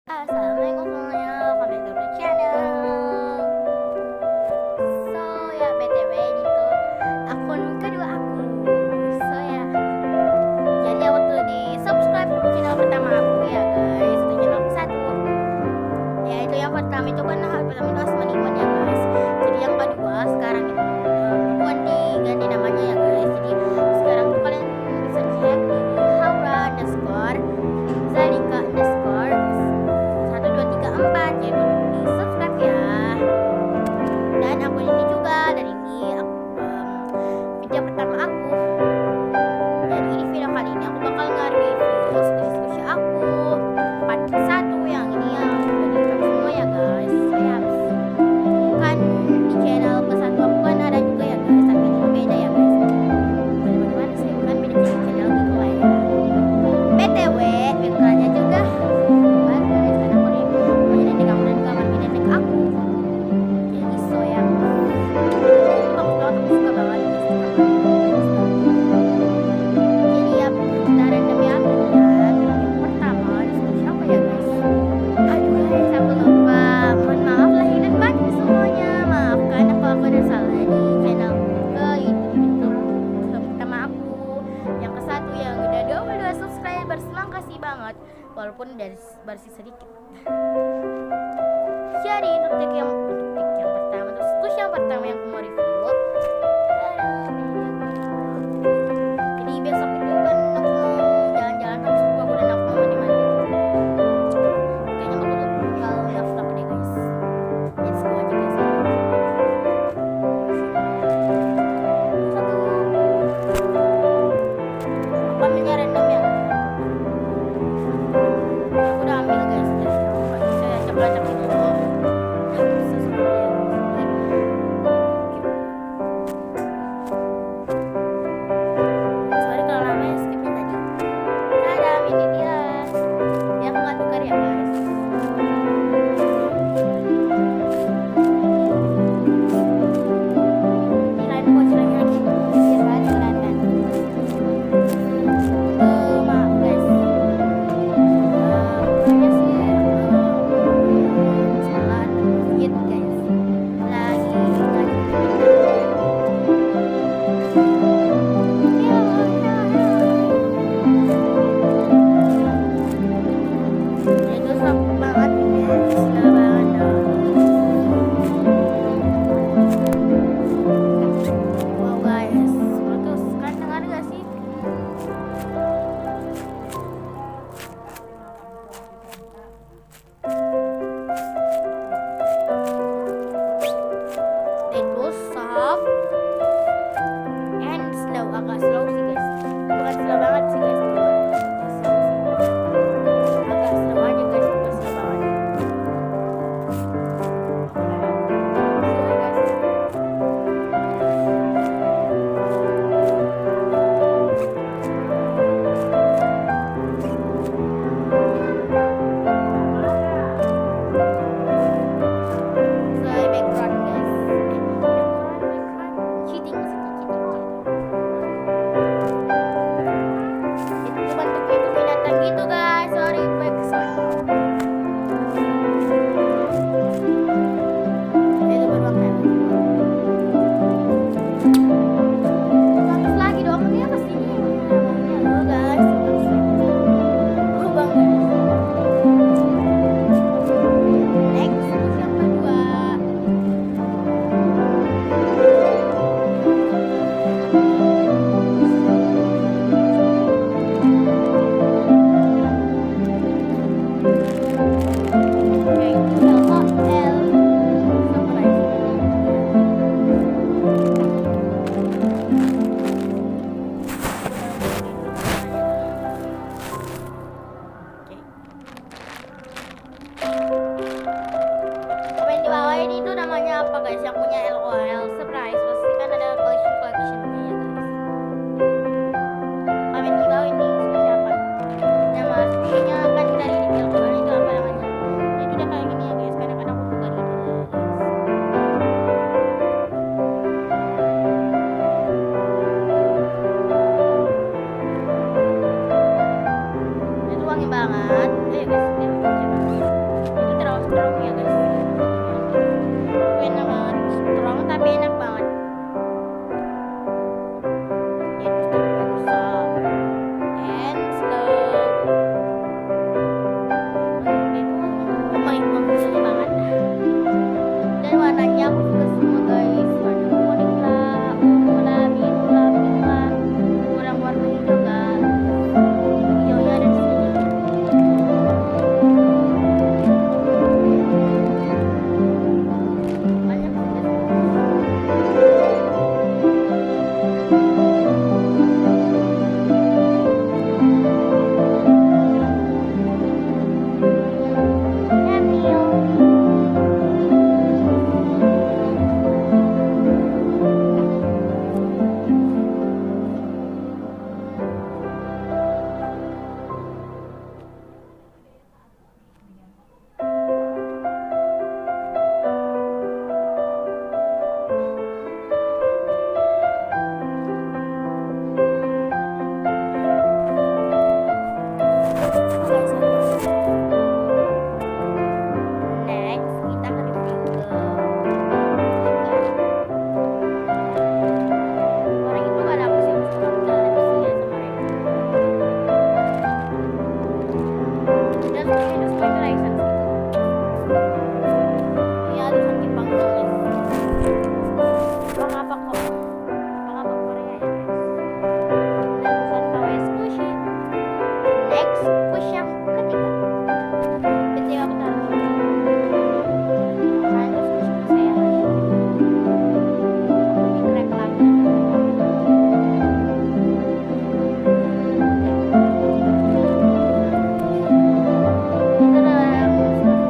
Assalamualaikum semuanya, welcome back to the channel. So ya BTW ini tuh akun kedua aku. So ya, jadi aku tuh di subscribe channel pertama aku ya guys, itu channel aku satu. Ya itu yang pertama itu kan pertama itu Asmaniwan ya guys. Jadi yang kedua sekarang itu bukan diganti namanya ya guys. Jadi sekarang tuh kalian bisa cek di Haura underscore Zalika underscore 1234 jadi di subscribe ya. Dan akun ini juga dari ini video pertama aku. Jadi di video kali ini aku bakal nge-review diskusi aku part 1 yang ini yang udah direkam semua ya guys. So ya kan di channel ke satu aku kan ada juga ya guys, tapi ini beda ya guys. Bagaimana sih kan beda channel gitu lah ya. BTW backgroundnya juga bagus karena aku nih nenek aku dan kamar nenek aku. Jadi so ya aku suka banget jadi ya kita random ya. Dan yang pertama diskusi apa ya guys, aduh guys aku lupa, mohon maaf lahir dan batin semuanya, maafkan apa aku ada salah di channel ke itu pertama aku yang ke satu yang udah 22 subscribers. Terima kasih banget walaupun dari bersih sedikit. Jadi untuk tag yang pertama, terus diskusi yang pertama yang aku mau review. Jadi besok itu kan aku mau jalan-jalan sama sepupu aku dan aku mau mandi-mandi. Kayaknya aku tuh bakal daftar deh guys. Let's go aja guys. Aku ambilnya random ya. Aku udah ambil guys. Saya acak-acak ini dulu. Sorry kalau namanya skipnya tadi. Tadam, ini dia. Dia aku nggak tukar ya guys. Ini lain bocorannya lagi. Biar banget kelihatan. Maaf guys. Pokoknya sih salah dikit guys. Lagi ngaji itu sok banget guys, suka banget dong. Wow guys, terus kan dengar gak sih? Itu soft and slow, agak slow sih guys, bukan slow banget sih guys, agak slow aja guys, bukan slow banget. Slow guys. Soalnya background guys, cheating maksudnya cheating. Itu bentuknya itu binatang gitu guys, sorry backsound. Itu beruang ya. Bagus lagi dong, dia kesini. Halo guys, berubah guys. Next, terus yang kedua. Yaitu LOL Surprise. Oke. Komen di bawah ini tuh namanya apa guys yang punya LOL Surprise, pasti kan ada collectionnya ya guys. Komen di bawah ini siapa nama aslinya kan dari LOL itu apa namanya. Itu udah kayak gini ya guys, kadang-kadang aku suka gitu ya guys. Itu wangi banget. Ayo guys, lihat. license gitu. Iya, tulisan Jepang tulis. Jepang apa kok? Jepang apa Korea ya guys? Nah, tulisan KWS Kushi. Next question ketiga. Ketiga aku taruh sini. Kalian terus question saya lagi. Lebih crack lagi. Itu adalah yang sebenarnya.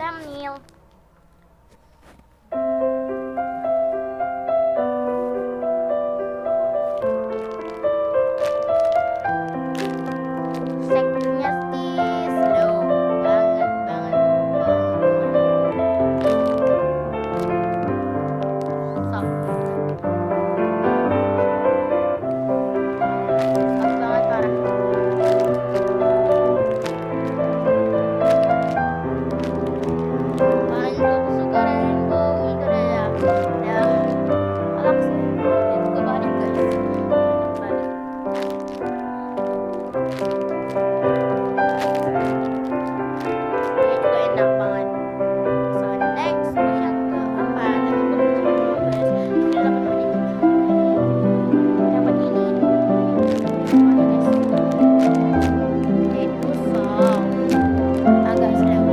Thumbnail. Seknya sih slow banget. Soft banget parah. Kalian juga suka rainbow itu ya. Alak sih. Itu kebalik guys. Kebalik. Ini juga enak banget. So next question keempat. Tapi aku belum sempat dulu guys. Udah 8 menit. Dapat ini. Mana guys? Itu song. Agak slow.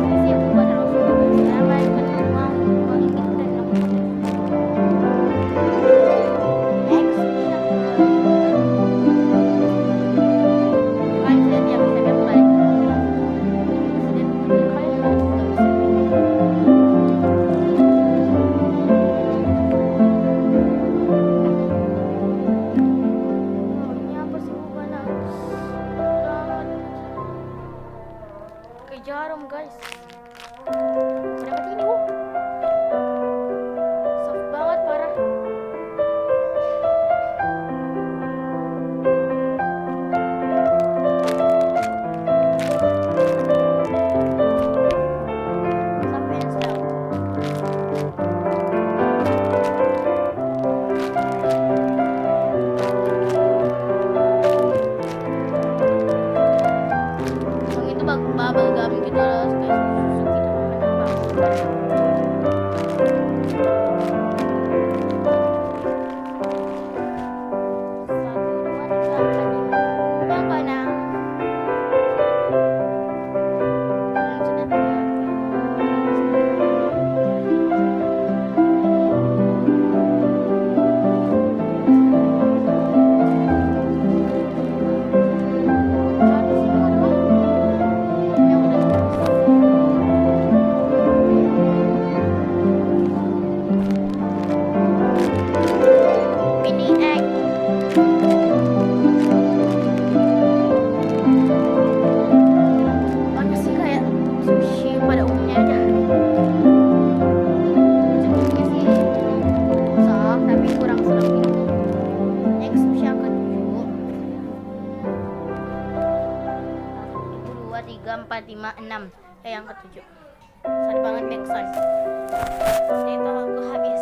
Isi aku buat terlalu suka guys. Karena bukan uang ini udah enak banget. Next question kalian lihat ya, bisa lihat balik. Kalian lihat juga bisa. Ini apa sih bukannya? Kayak jarum guys. Dapat ini soft banget parah. Soft and slow. Yang itu bubble gum gitu loh, kayak susu gitu enak banget. Satu, dua, tiga, empat, lima. Yang keenam. Belum sudah tiga. Jadi semua dong. Yang udah mini egg. Warnanya sih kayak sushi pada umumnya aja. Bentuknya sih soft tapi kurang serem gitu. Next sushi yang ketujuh. 1, 2, 3, 4, 5, 6. Yang ketujuh. Sorry banget backsound. Jadi itu aku habis